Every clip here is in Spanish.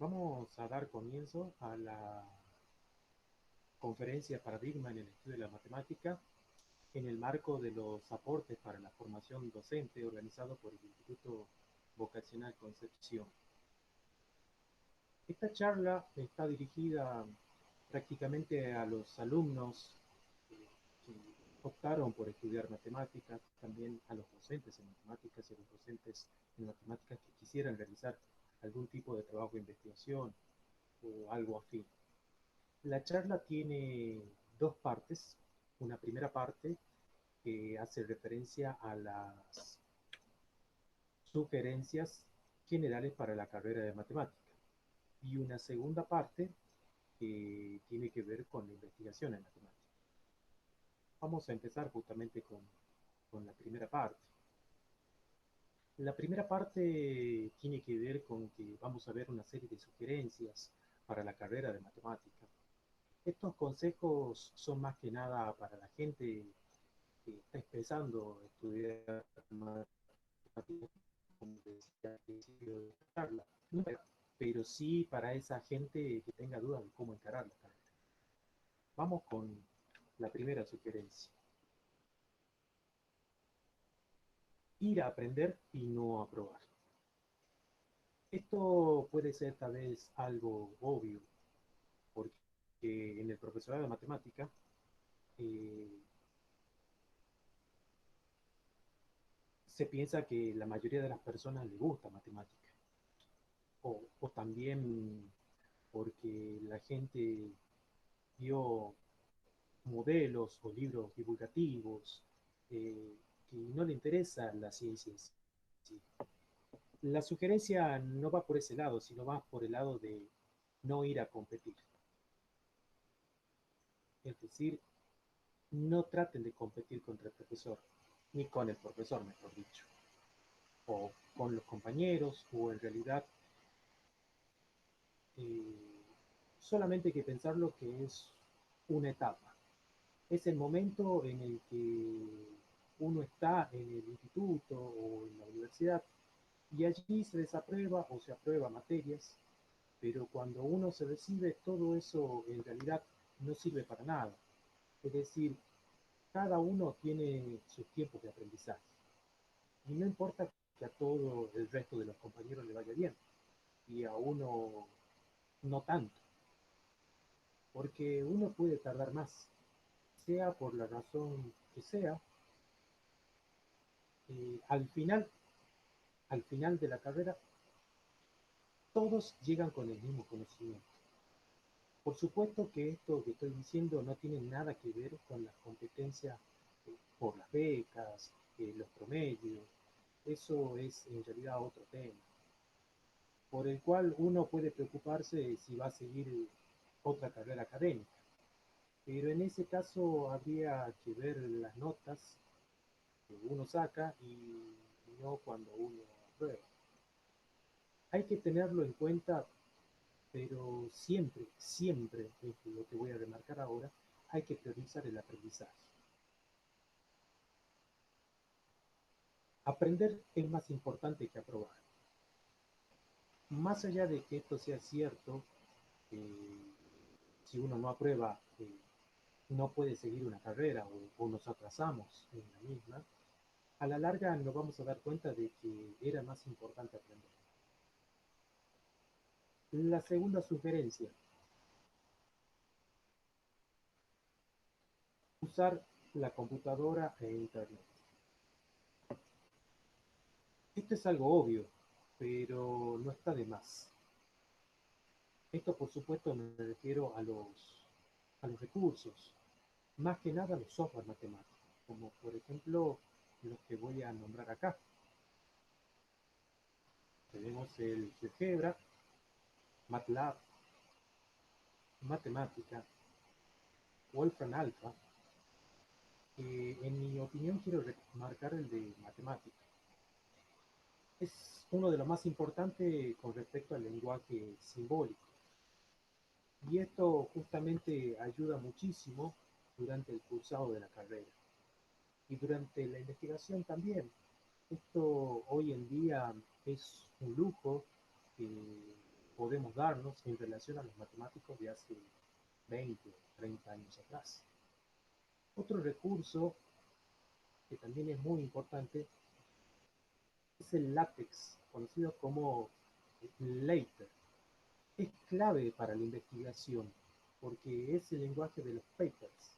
Vamos a dar comienzo a la conferencia Paradigma en el estudio de la matemática en el marco de los aportes para la formación docente organizado por el Instituto Vocacional Concepción. Esta charla está dirigida prácticamente a los alumnos que optaron por estudiar matemáticas, también a los docentes en matemáticas y a los docentes en matemáticas que quisieran realizar algún tipo de trabajo de investigación o algo afín. La charla tiene dos partes. Una primera parte que hace referencia a las sugerencias generales para la carrera de matemática. Y una segunda parte que tiene que ver con la investigación en matemática. Vamos a empezar justamente con la primera parte. La primera parte tiene que ver con que vamos a ver una serie de sugerencias para la carrera de matemática. Estos consejos son más que nada para la gente que está empezando a estudiar matemáticas, como decía al principio de la charla, no, pero sí para esa gente que tenga dudas de cómo encarar la carrera. Vamos con la primera sugerencia. Ir a aprender y no a probar. Esto puede ser tal vez algo obvio, porque en el profesorado de matemática eh, se piensa que la mayoría de las personas le gusta matemática, o también porque la gente vio modelos o libros divulgativos que no le interesa la ciencia en sí. La sugerencia no va por ese lado, sino va por el lado de no ir a competir. Es decir, no traten de competir contra el profesor, ni con el profesor, mejor dicho, o con los compañeros, o en realidad eh, solamente hay que pensarlo que es una etapa. Es el momento en el que uno está en el instituto o en la universidad y allí se desaprueba o se aprueba materias, pero cuando uno se recibe, todo eso en realidad no sirve para nada. Es decir, cada uno tiene sus tiempos de aprendizaje y no importa que a todo el resto de los compañeros le vaya bien y a uno no tanto, porque uno puede tardar más, sea por la razón que sea, al final de la carrera, todos llegan con el mismo conocimiento. Por supuesto que esto que estoy diciendo no tiene nada que ver con las competencias por las becas, los promedios. Eso es en realidad otro tema, por el cual uno puede preocuparse si va a seguir otra carrera académica. Pero en ese caso habría que ver las notas que uno saca y no cuando uno aprueba. Hay que tenerlo en cuenta, pero siempre, siempre, es lo que voy a remarcar ahora, hay que priorizar el aprendizaje. Aprender es más importante que aprobar. Más allá de que esto sea cierto, si uno no aprueba, no puede seguir una carrera o nos atrasamos en la misma, a la larga nos vamos a dar cuenta de que era más importante aprender. La segunda sugerencia, usar la computadora e internet. Esto es algo obvio, pero no está de más. Esto, por supuesto, me refiero a los recursos, más que nada a los software matemáticos, como por ejemplo los que voy a nombrar acá. Tenemos el GeoGebra, MATLAB, Matemática, Wolfram Alpha. En mi opinión quiero remarcar el de Matemática. Es uno de los más importantes con respecto al lenguaje simbólico. Y esto justamente ayuda muchísimo durante el cursado de la carrera y durante la investigación también. Esto hoy en día es un lujo. podemos darnos en relación a los matemáticos de hace 20 o 30 años atrás. Otro recurso que también es muy importante es el LaTeX, conocido como Later. Es clave para la investigación porque es el lenguaje de los papers.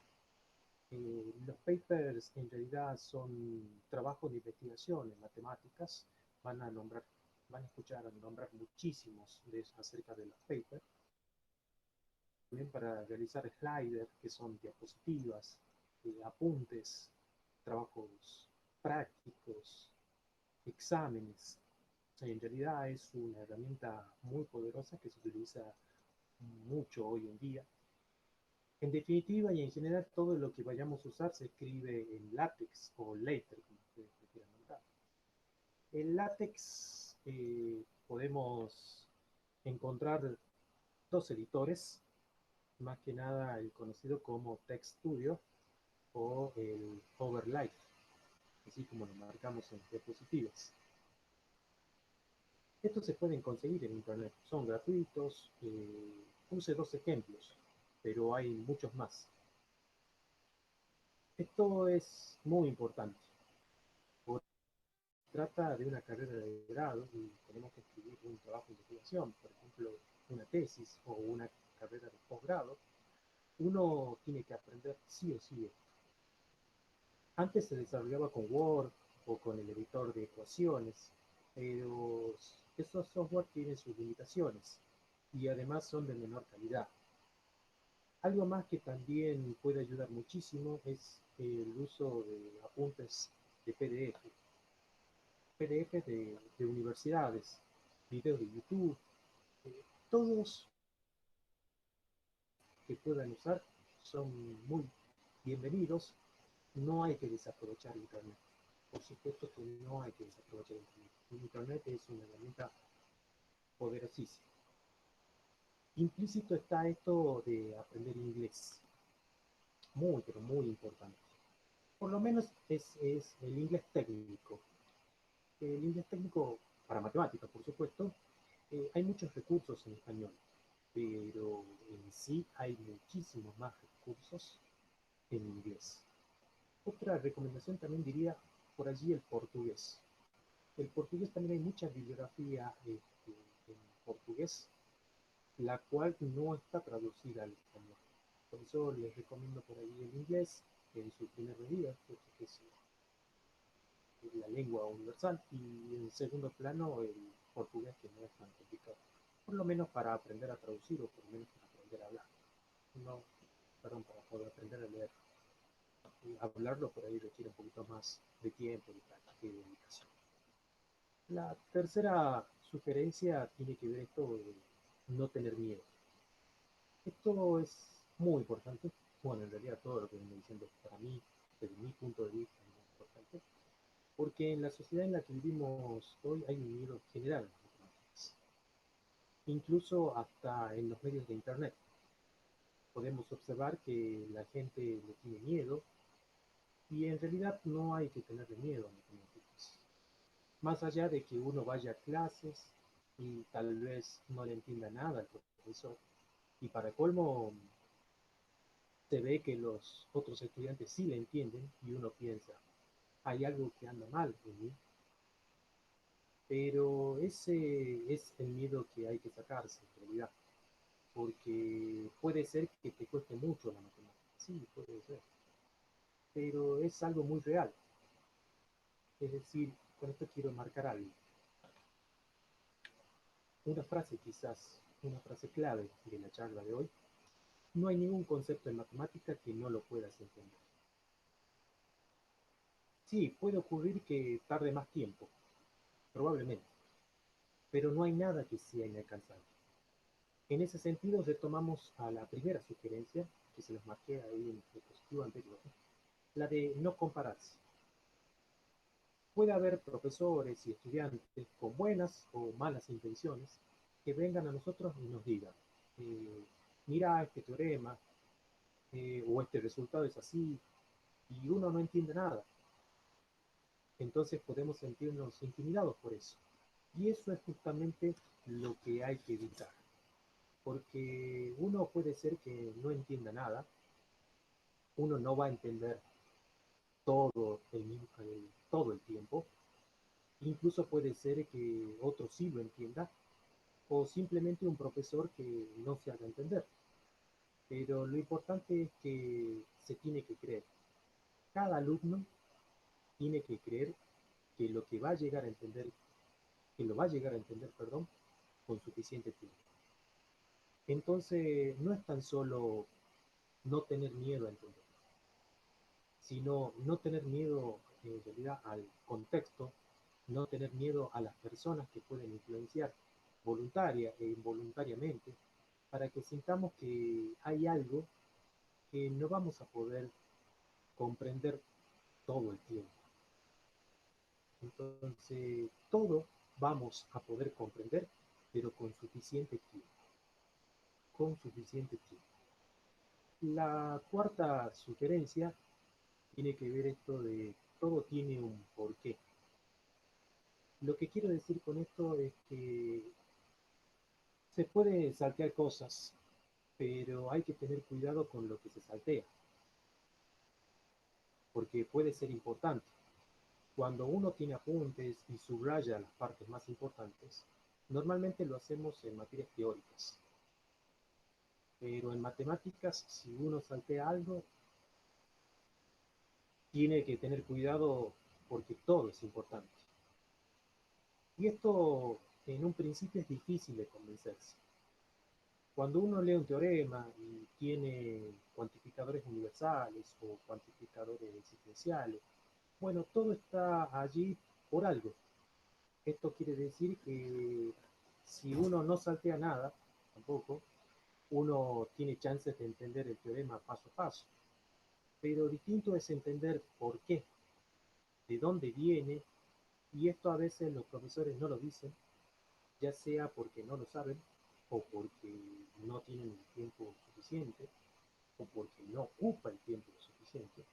Los papers en realidad son trabajos de investigación en matemáticas. Van a nombrar, van a escuchar a nombrar muchísimos acerca de los papers. También para realizar sliders, que son diapositivas, apuntes, trabajos prácticos, exámenes. En realidad es una herramienta muy poderosa que se utiliza mucho hoy en día. En definitiva y en general, todo lo que vayamos a usar se escribe en LaTeX o Later, como ustedes quieran nombrar. En LaTeX podemos encontrar dos editores, más que nada el conocido como Text Studio o el Overlay, así como lo marcamos en las diapositivas. Estos se pueden conseguir en internet, son gratuitos. Puse dos ejemplos, pero hay muchos más. Esto es muy importante, porque trata de una carrera de grado y tenemos que escribir un trabajo de investigación, por ejemplo, una tesis o una carrera de posgrado. Uno tiene que aprender sí o sí esto. Antes se desarrollaba con Word o con el editor de ecuaciones, pero estos software tienen sus limitaciones y además son de menor calidad. Algo más que también puede ayudar muchísimo es el uso de apuntes de PDF de universidades, videos de YouTube, todos que puedan usar son muy bienvenidos. No hay que desaprovechar Internet. Por supuesto que no hay que desaprovechar Internet. Internet es una herramienta poderosísima. Implícito está esto de aprender inglés. Muy, pero muy importante. Por lo menos es el inglés técnico. El inglés técnico para matemáticas, por supuesto. Hay muchos recursos en español, pero en sí hay muchísimos más recursos en inglés. Otra recomendación también diría por allí el portugués. El portugués también hay mucha bibliografía en portugués, la cual no está traducida al español. Por eso les recomiendo por ahí el inglés en su primer medida, porque es la lengua universal, y en segundo plano el portugués, que no es tan complicado, por lo menos para aprender a traducir o por lo menos para aprender a hablar. No, perdón, para poder aprender a leer. Y hablarlo por ahí requiere un poquito más de tiempo, de práctica y de dedicación. La tercera sugerencia tiene que ver esto de no tener miedo. Esto es muy importante. Bueno, en realidad todo lo que vengo diciendo para mí, desde mi punto de vista, es muy importante. Porque en la sociedad en la que vivimos hoy hay un miedo general a las matemáticas. Incluso hasta en los medios de internet podemos observar que la gente le tiene miedo y en realidad no hay que tenerle miedo a las matemáticas. Más allá de que uno vaya a clases y tal vez no le entienda nada al profesor, y para colmo se ve que los otros estudiantes sí le entienden y uno piensa, hay algo que anda mal en mí, pero ese es el miedo que hay que sacarse en realidad, porque puede ser que te cueste mucho la matemática, sí, puede ser, pero es algo muy real. Es decir, con esto quiero marcar algo. Una frase quizás, una frase clave de la charla de hoy: no hay ningún concepto en matemática que no lo puedas entender. Sí, puede ocurrir que tarde más tiempo, probablemente, pero no hay nada que sea inalcanzable. En ese sentido, retomamos a la primera sugerencia, que se los marqué ahí en el diapositiva anterior, la de no compararse. Puede haber profesores y estudiantes con buenas o malas intenciones que vengan a nosotros y nos digan, eh, mira este teorema, o este resultado es así, y uno no entiende nada. Entonces podemos sentirnos intimidados por eso. Y eso es justamente lo que hay que evitar, porque uno puede ser que no entienda nada, uno no va a entender todo el tiempo, incluso puede ser que otro sí lo entienda, o simplemente un profesor que no se haga entender. Pero lo importante es que se tiene que creer. Cada alumno tiene que creer que lo que va a llegar a entender, que lo va a llegar a entender, perdón, con suficiente tiempo. Entonces, no es tan solo no tener miedo a entender, sino no tener miedo en realidad al contexto, no tener miedo a las personas que pueden influenciar voluntaria e involuntariamente, para que sintamos que hay algo que no vamos a poder comprender todo el tiempo. Entonces, todo vamos a poder comprender, pero con suficiente tiempo, con suficiente tiempo. La cuarta sugerencia tiene que ver esto de todo tiene un porqué. Lo que quiero decir con esto es que se puede saltear cosas, pero hay que tener cuidado con lo que se saltea, porque puede ser importante. Cuando uno tiene apuntes y subraya las partes más importantes, normalmente lo hacemos en materias teóricas, pero en matemáticas, si uno saltea algo, tiene que tener cuidado porque todo es importante. Y esto en un principio es difícil de convencerse. Cuando uno lee un teorema y tiene cuantificadores universales o cuantificadores existenciales, bueno, todo está allí por algo. Esto quiere decir que si uno no saltea nada, tampoco, uno tiene chances de entender el teorema paso a paso. Pero distinto es entender por qué, de dónde viene, y esto a veces los profesores no lo dicen, ya sea porque no lo saben, o porque no tienen el tiempo suficiente, o porque no ocupa el tiempo suficiente.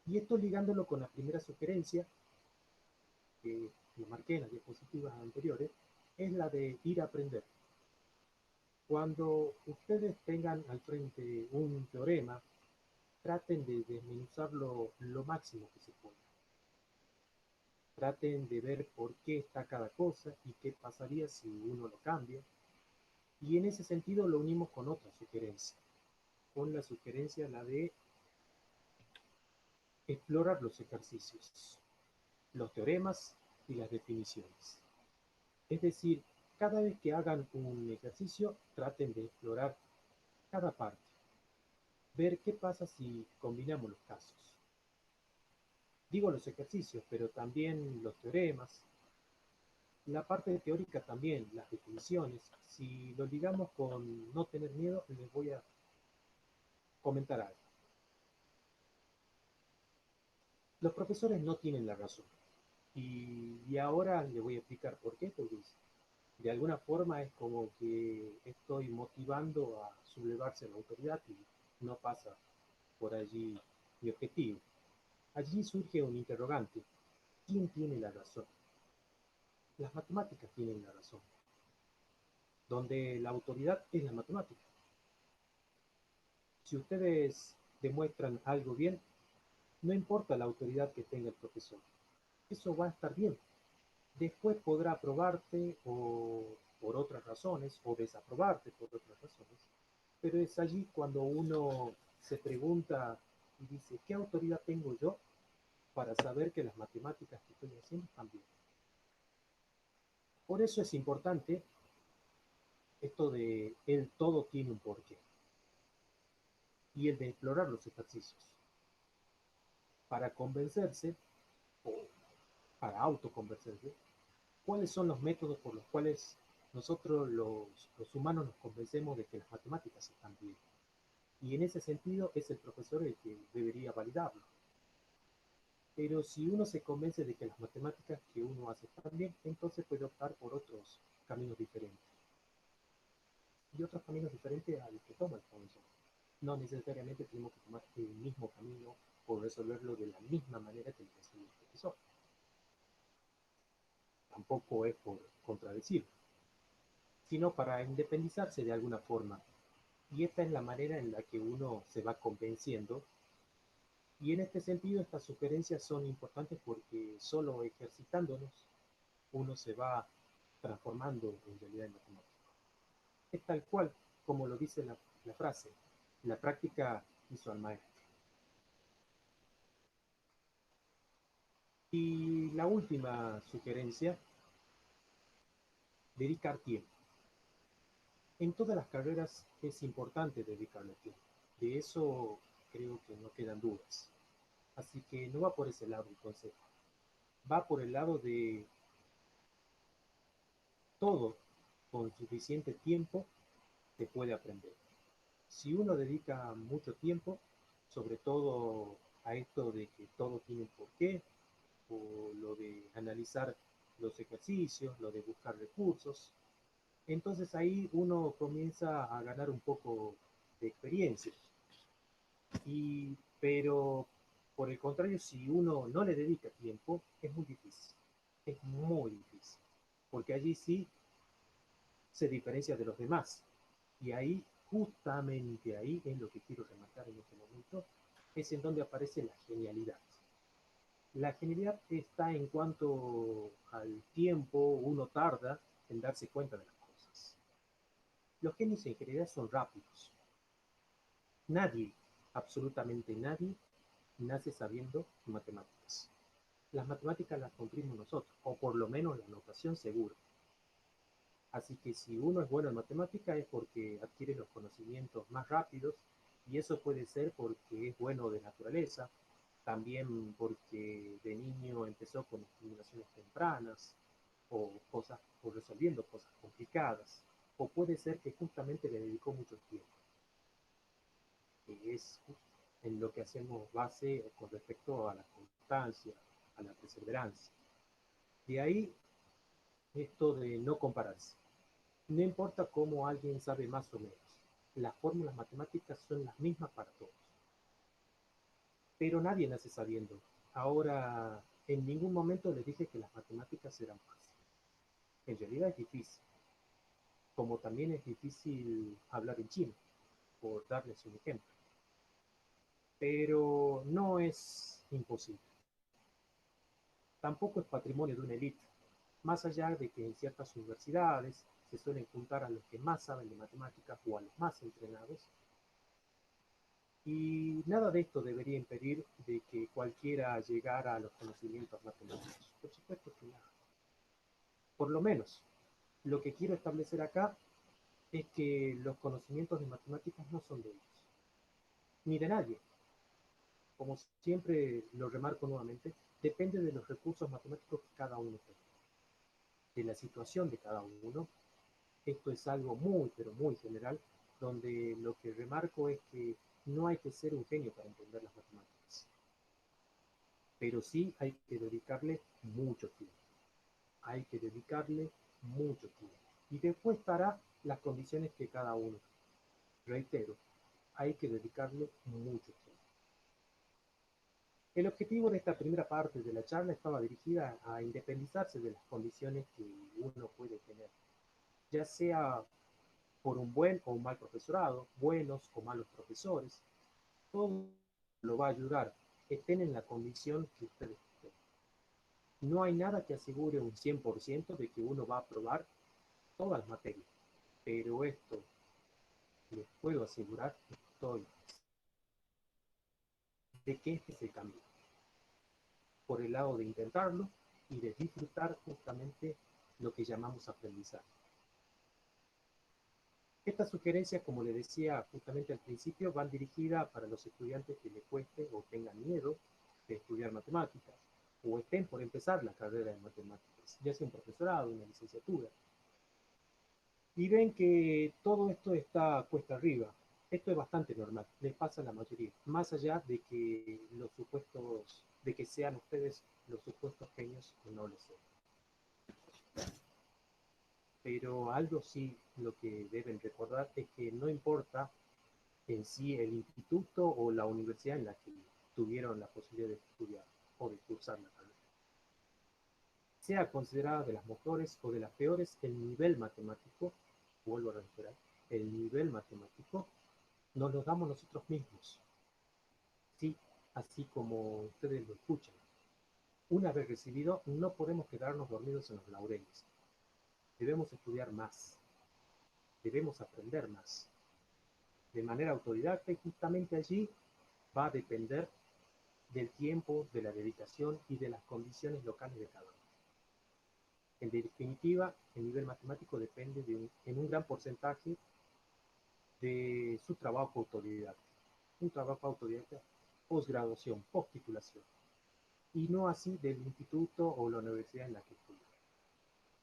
Y esto ligándolo con la primera sugerencia, que lo marqué en las diapositivas anteriores, es la de ir a aprender. Cuando ustedes tengan al frente un teorema, traten de desmenuzarlo lo máximo que se pueda. Traten de ver por qué está cada cosa y qué pasaría si uno lo cambia. Y en ese sentido lo unimos con otra sugerencia, con la sugerencia la de explorar los ejercicios, los teoremas y las definiciones. Es decir, cada vez que hagan un ejercicio, traten de explorar cada parte, ver qué pasa si combinamos los casos. Digo los ejercicios, pero también los teoremas, la parte teórica también, las definiciones. Si lo ligamos con no tener miedo, les voy a comentar algo. Los profesores no tienen la razón. Y ahora les voy a explicar por qué, porque de alguna forma es como que estoy motivando a sublevarse a la autoridad y no pasa por allí mi objetivo. Allí surge un interrogante. ¿Quién tiene la razón? Las matemáticas tienen la razón, donde la autoridad es la matemática. Si ustedes demuestran algo bien, no importa la autoridad que tenga el profesor, eso va a estar bien. Después podrá aprobarte o por otras razones o desaprobarte por otras razones, pero es allí cuando uno se pregunta y dice, ¿qué autoridad tengo yo para saber que las matemáticas que estoy haciendo están bien? Por eso es importante esto de el todo tiene un porqué y el de explorar los ejercicios para convencerse o para autoconvencerse cuáles son los métodos por los cuales nosotros los humanos nos convencemos de que las matemáticas están bien. Y en ese sentido es el profesor el que debería validarlo. Pero si uno se convence de que las matemáticas que uno hace están bien, entonces puede optar por otros caminos diferentes. Y otros caminos diferentes a los que toma el profesor. No necesariamente tenemos que tomar el mismo camino o resolverlo de la misma manera que el profesor. tampoco es por contradecir, sino para independizarse de alguna forma. Y esta es la manera en la que uno se va convenciendo. Y en este sentido, estas sugerencias son importantes porque solo ejercitándonos uno se va transformando en realidad en matemático. Es tal cual como lo dice la frase, la práctica hizo al maestro. Y la última sugerencia, dedicar tiempo. En todas las carreras es importante dedicarle tiempo. De eso creo que no quedan dudas. Así que no va por ese lado el consejo. Va por el lado de todo con suficiente tiempo se puede aprender. Si uno dedica mucho tiempo, sobre todo a esto de que todo tiene un porqué, o lo de analizar los ejercicios, lo de buscar recursos, entonces ahí uno comienza a ganar un poco de experiencia. Pero por el contrario, si uno no le dedica tiempo, es muy difícil. Es muy difícil. Porque allí sí se diferencia de los demás. Y ahí, justamente ahí, es lo que quiero remarcar en este momento, es en donde aparece la genialidad. La genialidad está en cuanto al tiempo uno tarda en darse cuenta de las cosas. Los genios en general son rápidos. Nadie, absolutamente nadie, nace sabiendo matemáticas. Las matemáticas las cumplimos nosotros, o por lo menos la notación seguro. Así que si uno es bueno en matemática es porque adquiere los conocimientos más rápidos y eso puede ser porque es bueno de naturaleza, también porque de niño empezó con estimulaciones tempranas o cosas o resolviendo cosas complicadas, o puede ser que justamente le dedicó mucho tiempo, que es en lo que hacemos base con respecto a la constancia, a la perseverancia. De ahí esto de no compararse. No importa cómo alguien sabe más o menos, las fórmulas matemáticas son las mismas para todos. Pero nadie nace sabiendo. Ahora, en ningún momento les dije que las matemáticas eran fáciles. En realidad es difícil, como también es difícil hablar en chino, por darles un ejemplo. Pero no es imposible. Tampoco es patrimonio de una élite, más allá de que en ciertas universidades se suelen juntar a los que más saben de matemáticas o a los más entrenados. Y nada de esto debería impedir de que cualquiera llegara a los conocimientos matemáticos. Por supuesto que nada. Por lo menos, lo que quiero establecer acá es que los conocimientos de matemáticas no son de ellos, ni de nadie. Como siempre lo remarco nuevamente, depende de los recursos matemáticos que cada uno tenga, de la situación de cada uno. Esto es algo muy, pero muy general, donde lo que remarco es que no hay que ser un genio para entender las matemáticas, pero sí hay que dedicarle mucho tiempo. Hay que dedicarle mucho tiempo. Y después estará las condiciones que cada uno. Reitero, hay que dedicarle mucho tiempo. El objetivo de esta primera parte de la charla estaba dirigida a independizarse de las condiciones que uno puede tener, ya sea por un buen o un mal profesorado, buenos o malos profesores, todo lo va a ayudar, estén en la condición que ustedes estén. No hay nada que asegure un 100% de que uno va a aprobar todas las materias, pero esto les puedo asegurar, estoy, de que este es el camino, por el lado de intentarlo y de disfrutar justamente lo que llamamos aprendizaje. Estas sugerencias, como le decía justamente al principio, van dirigidas para los estudiantes que les cueste o tengan miedo de estudiar matemáticas o estén por empezar la carrera de matemáticas, ya sea un profesorado, una licenciatura, y ven que todo esto está cuesta arriba. Esto es bastante normal, les pasa a la mayoría, más allá de que los supuestos, de que sean ustedes los supuestos genios o no lo sean. Pero algo sí lo que deben recordar es que no importa en sí el instituto o la universidad en la que tuvieron la posibilidad de estudiar o de cursar la carrera. sea considerada de las mejores o de las peores, el nivel matemático, vuelvo a reiterar, el nivel matemático nos lo damos nosotros mismos, sí, así como ustedes lo escuchan. Una vez recibido, no podemos quedarnos dormidos en los laureles. Debemos estudiar más, debemos aprender más, de manera autodidacta, y justamente allí va a depender del tiempo, de la dedicación y de las condiciones locales de cada uno. En definitiva, el nivel matemático depende en un gran porcentaje de su trabajo autodidacta. Un trabajo autodidacta posgraduación, posttitulación, y no así del instituto o la universidad en la que estudio.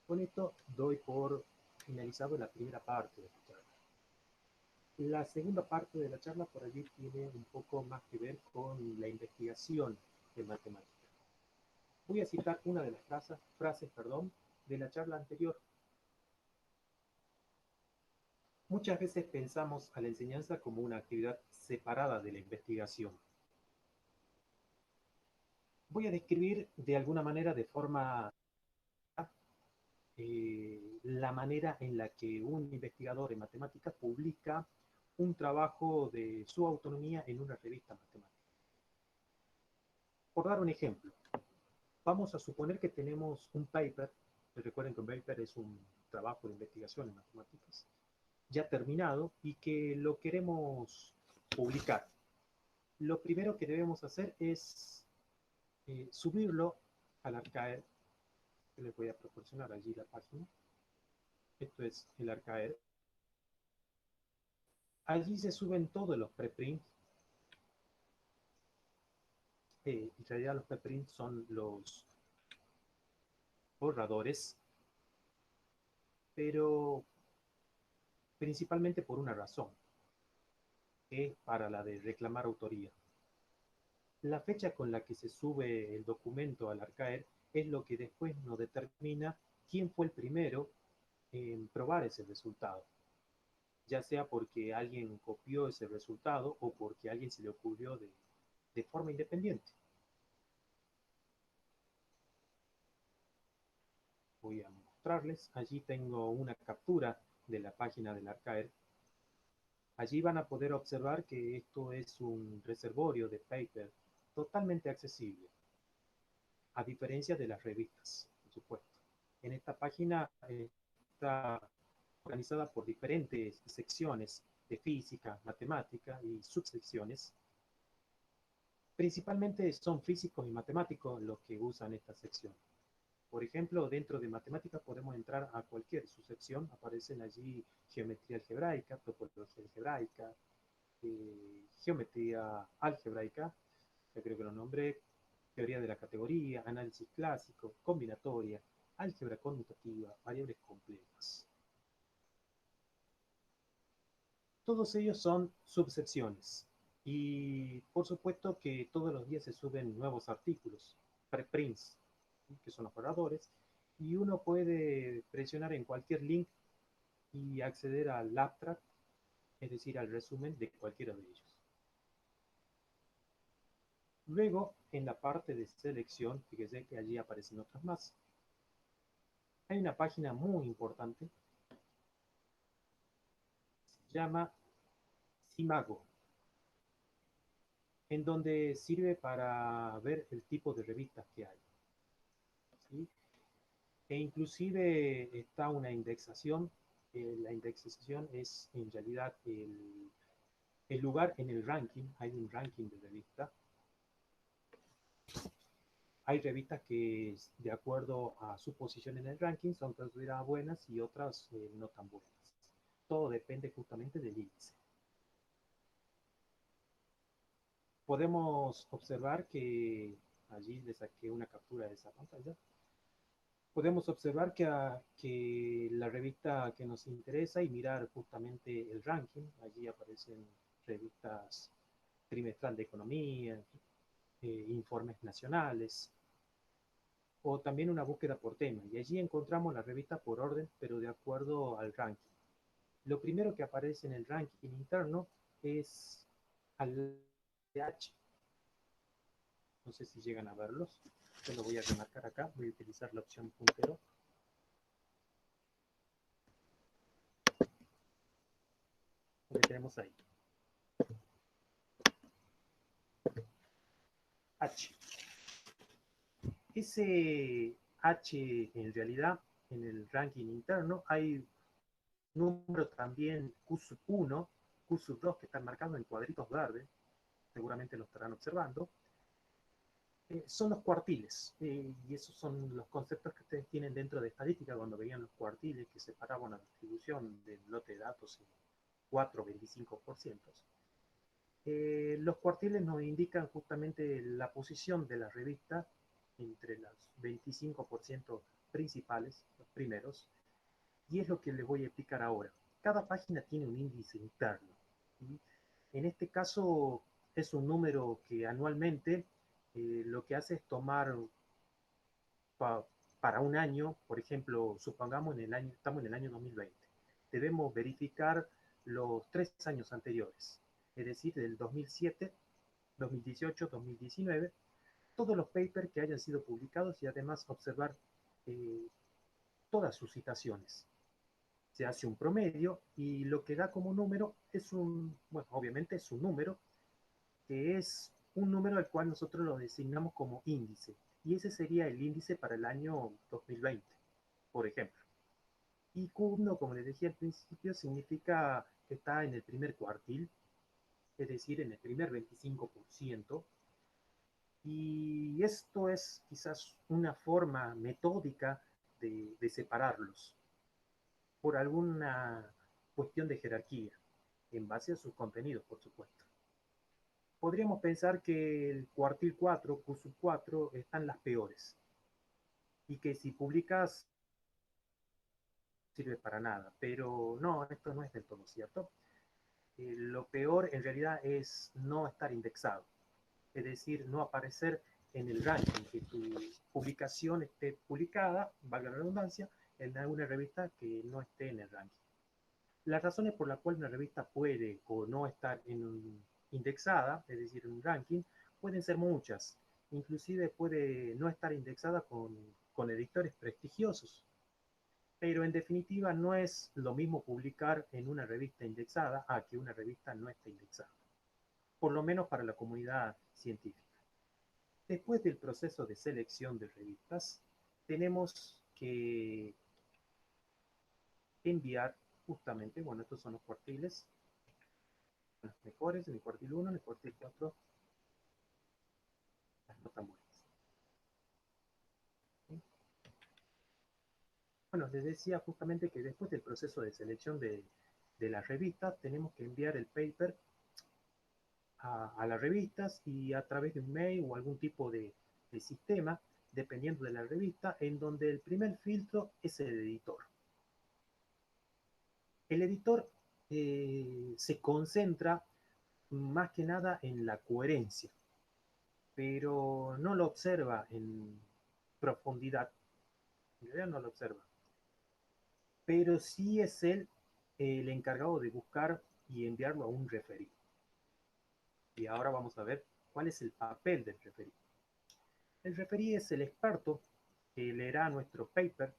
Con esto doy por finalizado la primera parte de la charla. La segunda parte de la charla por allí tiene un poco más que ver con la investigación de matemáticas. Voy a citar una de las frases de la charla anterior. Muchas veces pensamos a la enseñanza como una actividad separada de la investigación. Voy a describir de alguna manera, de forma, la manera en la que un investigador en matemáticas publica un trabajo de su autonomía en una revista matemática. Por dar un ejemplo, vamos a suponer que tenemos un paper, recuerden que un paper es un trabajo de investigación en matemáticas, ya terminado y que lo queremos publicar. Lo primero que debemos hacer es subirlo al Arcaer, que les voy a proporcionar allí la página. Esto es el Arcaer. Allí se suben todos los preprints. En realidad los preprints son los borradores, pero principalmente por una razón, que es para la de reclamar autoría. La fecha con la que se sube el documento al Arcaer es lo que después nos determina quién fue el primero en probar ese resultado, ya sea porque alguien copió ese resultado o porque a alguien se le ocurrió de forma independiente. Voy a mostrarles, allí tengo una captura de la página del Arcaer. Allí van a poder observar que esto es un reservorio de paper totalmente accesible, a diferencia de las revistas, por supuesto. En esta página está organizada por diferentes secciones de física, matemática y subsecciones. Principalmente son físicos y matemáticos los que usan esta sección. Por ejemplo, dentro de matemáticas podemos entrar a cualquier subsección. Aparecen allí geometría algebraica, topología algebraica, geometría algebraica, ya creo que lo nombré, teoría de la categoría, análisis clásico, combinatoria, álgebra conmutativa, variables complejas. Todos ellos son subsecciones. Y por supuesto que todos los días se suben nuevos artículos, preprints, que son los operadores, y uno puede presionar en cualquier link y acceder al abstract, es decir, al resumen de cualquiera de ellos. Luego, en la parte de selección, fíjese que allí aparecen otras más. Hay una página muy importante, se llama Simago, en donde sirve para ver el tipo de revistas que hay, ¿sí? E inclusive está una indexación. La indexación es en realidad el lugar en el ranking. Hay un ranking de revistas. Hay revistas que, de acuerdo a su posición en el ranking, son consideradas buenas y otras no tan buenas. Todo depende justamente del índice. Podemos observar que allí le saqué una captura de esa pantalla. Podemos observar que la revista que nos interesa y mirar justamente el ranking. Allí aparecen revistas trimestral de economía, informes nacionales, o también una búsqueda por tema. Y allí encontramos la revista por orden, pero de acuerdo al ranking. Lo primero que aparece en el ranking interno es al H. No sé si llegan a verlos. Yo lo voy a remarcar acá. Voy a utilizar la opción puntero. Lo que tenemos ahí. H. Ese H, en realidad, en el ranking interno, hay número también Q1, Q2, que están marcados en cuadritos verdes. Seguramente lo estarán observando. Son los cuartiles, y esos son los conceptos que ustedes tienen dentro de estadística cuando veían los cuartiles que separaban la distribución del lote de datos en 4 25%. Los cuartiles nos indican justamente la posición de la revista entre los 25% principales, los primeros, y es lo que les voy a explicar ahora. Cada página tiene un índice interno. ¿Sí? En este caso es un número que anualmente lo que hace es tomar pa, para un año, por ejemplo, supongamos en el año, estamos en el año 2020, debemos verificar los 3 años anteriores, es decir, del 2007, 2018, 2019, todos los papers que hayan sido publicados y además observar eh, todas sus citaciones. Se hace un promedio y lo que da como número es un, bueno, obviamente es un número, que es un número al cual nosotros lo designamos como índice. Y ese sería el índice para el año 2020, por ejemplo. Y Q1, como les decía al principio, significa que está en el primer cuartil, es decir, en el primer 25%. Y esto es quizás una forma metódica de separarlos por alguna cuestión de jerarquía, en base a sus contenidos, por supuesto. Podríamos pensar que el cuartil 4, Q4, están las peores y que si publicas sirve para nada, pero no, esto no es del todo cierto. Lo peor en realidad es no estar indexado, es decir, no aparecer en el ranking, que tu publicación esté publicada, valga la redundancia, en alguna revista que no esté en el ranking. Las razones por las cuales una revista puede o no estar indexada, es decir, en un ranking, pueden ser muchas. Inclusive puede no estar indexada con editores prestigiosos. Pero en definitiva no es lo mismo publicar en una revista indexada a que una revista no esté indexada. Por lo menos para la comunidad científica. Después del proceso de selección de revistas, tenemos que enviar justamente, bueno, estos son los cuartiles, las mejores, en el cuartil 1, en el cuartil 4, las no tan buenas. ¿Sí? Bueno, les decía justamente que después del proceso de selección de las revistas, tenemos que enviar el paper a las revistas y a través de un mail o algún tipo de sistema, dependiendo de la revista, en donde el primer filtro es el editor. El editor se concentra más que nada en la coherencia, pero no lo observa en profundidad. En realidad no lo observa. Pero sí es él el encargado de buscar y enviarlo a un referí. Y ahora vamos a ver cuál es el papel del referí. El referí es el experto que leerá nuestro paper.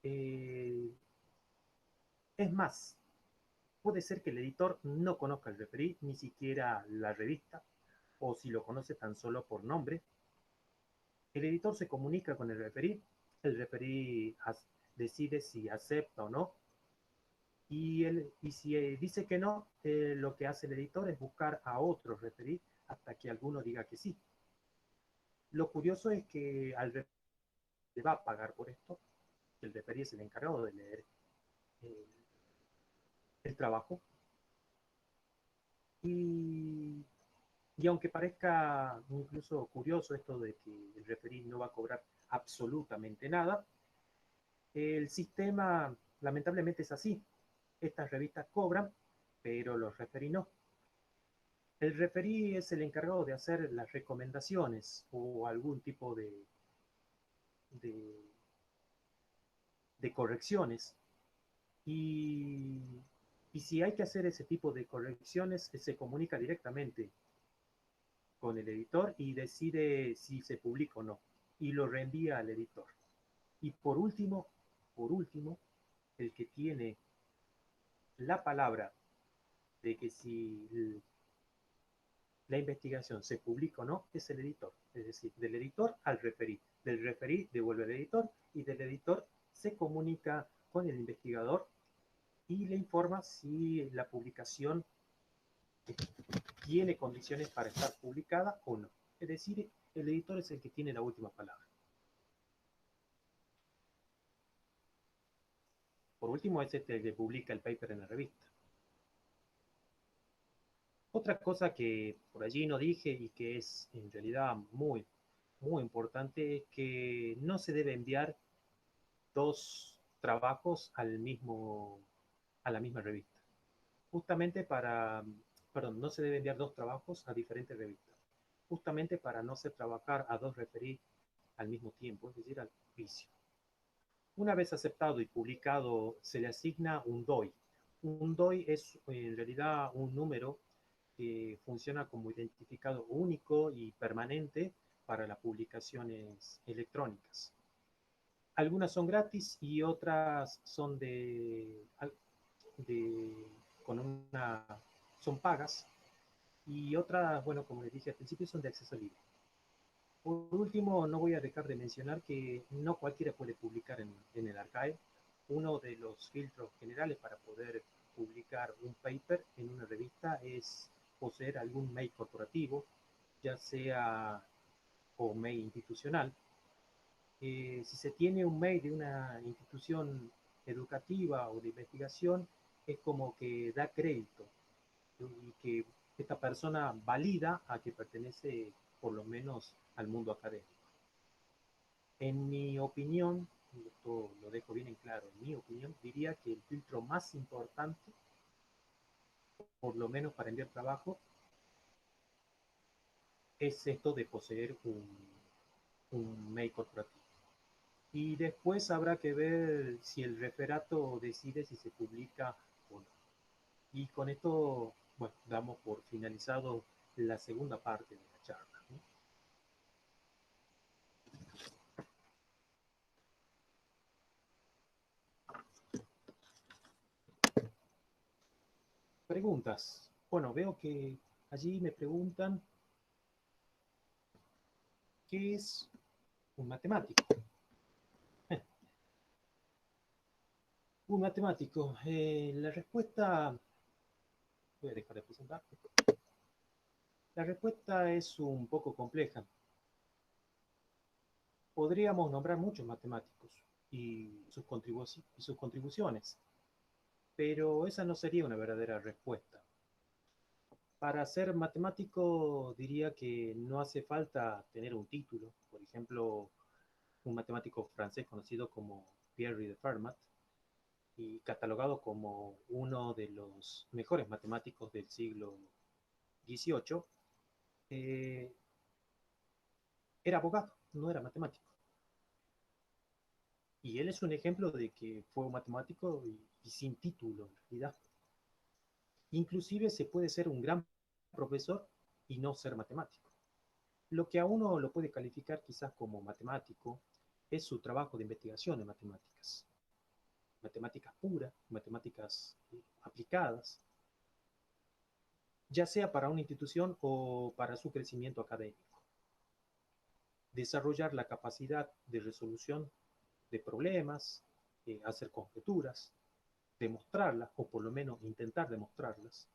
Eh, es más, puede ser que el editor no conozca el referí, ni siquiera la revista, o si lo conoce tan solo por nombre. El editor se comunica con el referí decide si acepta o no, y si dice que no, lo que hace el editor es buscar a otro referí hasta que alguno diga que sí. Lo curioso es que al referí le va a pagar por esto, el referí es el encargado de leer eh, el trabajo, y, y aunque parezca incluso curioso esto de que el referí no va a cobrar absolutamente nada, el sistema lamentablemente es así. Estas revistas cobran, pero los referí no. El referí es el encargado de hacer las recomendaciones o algún tipo de, de correcciones. Y, y, si hay que hacer ese tipo de correcciones, se comunica directamente con el editor y decide si se publica o no, y lo reenvía al editor. Y por último, el que tiene la palabra de que si la investigación se publica o no es el editor. Es decir, del editor al referí. Del referí devuelve al editor y del editor se comunica con el investigador y le informa si la publicación tiene condiciones para estar publicada o no. Es decir, el editor es el que tiene la última palabra. Por último, es este el que publica el paper en la revista. Otra cosa que por allí no dije y que es en realidad muy importante es que no se debe enviar dos trabajos a la misma revista. Justamente perdón, no se debe enviar dos trabajos a diferentes revistas. Justamente para no hacer trabajar a dos referí al mismo tiempo, es decir, al vicio. Una vez aceptado y publicado, se le asigna un DOI. Un DOI es en realidad un número que funciona como identificador único y permanente para las publicaciones electrónicas. Algunas son gratis y otras son de con una, son pagas y otras, bueno, como les dije al principio, son de acceso libre. Por último, no voy a dejar de mencionar que no cualquiera puede publicar en el archive. Uno de los filtros generales para poder publicar un paper en una revista es poseer algún mail corporativo, ya sea o mail institucional. Si se tiene un mail de una institución educativa o de investigación, es como que da crédito, ¿no? Y que esta persona valida a que pertenece por lo menos al mundo académico. En mi opinión, esto lo dejo bien en claro, en mi opinión, diría que el filtro más importante, por lo menos para enviar trabajo, es esto de poseer un mail corporativo. Y después habrá que ver si el referato decide si se publica o no. Y con esto, bueno, damos por finalizado la segunda parte de la charla, ¿no? Preguntas. Bueno, veo que allí me preguntan qué es un matemático. Un matemático. La respuesta, voy a dejar de presentar. La respuesta es un poco compleja. Podríamos nombrar muchos matemáticos y sus contribuciones, pero esa no sería una verdadera respuesta. Para ser matemático diría que no hace falta tener un título. Por ejemplo, un matemático francés conocido como Pierre de Fermat y catalogado como uno de los mejores matemáticos del siglo XVIII, eh, era abogado, no era matemático. Y él es un ejemplo de que fue un matemático y sin título en realidad. Inclusive se puede ser un gran profesor y no ser matemático. Lo que a uno lo puede calificar quizás como matemático es su trabajo de investigación en matemáticas. Matemáticas puras, matemáticas aplicadas, ya sea para una institución o para su crecimiento académico. Desarrollar la capacidad de resolución de problemas, hacer conjeturas, demostrarlas, o por lo menos intentar demostrarlas,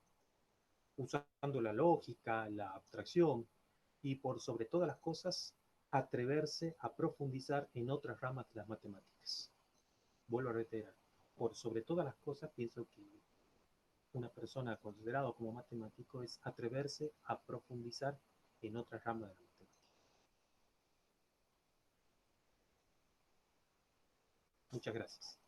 usando la lógica, la abstracción y por sobre todas las cosas, atreverse a profundizar en otras ramas de las matemáticas. Vuelvo a reiterar, por sobre todas las cosas pienso que una persona considerada como matemático es atreverse a profundizar en otras ramas de la matemática. Muchas gracias.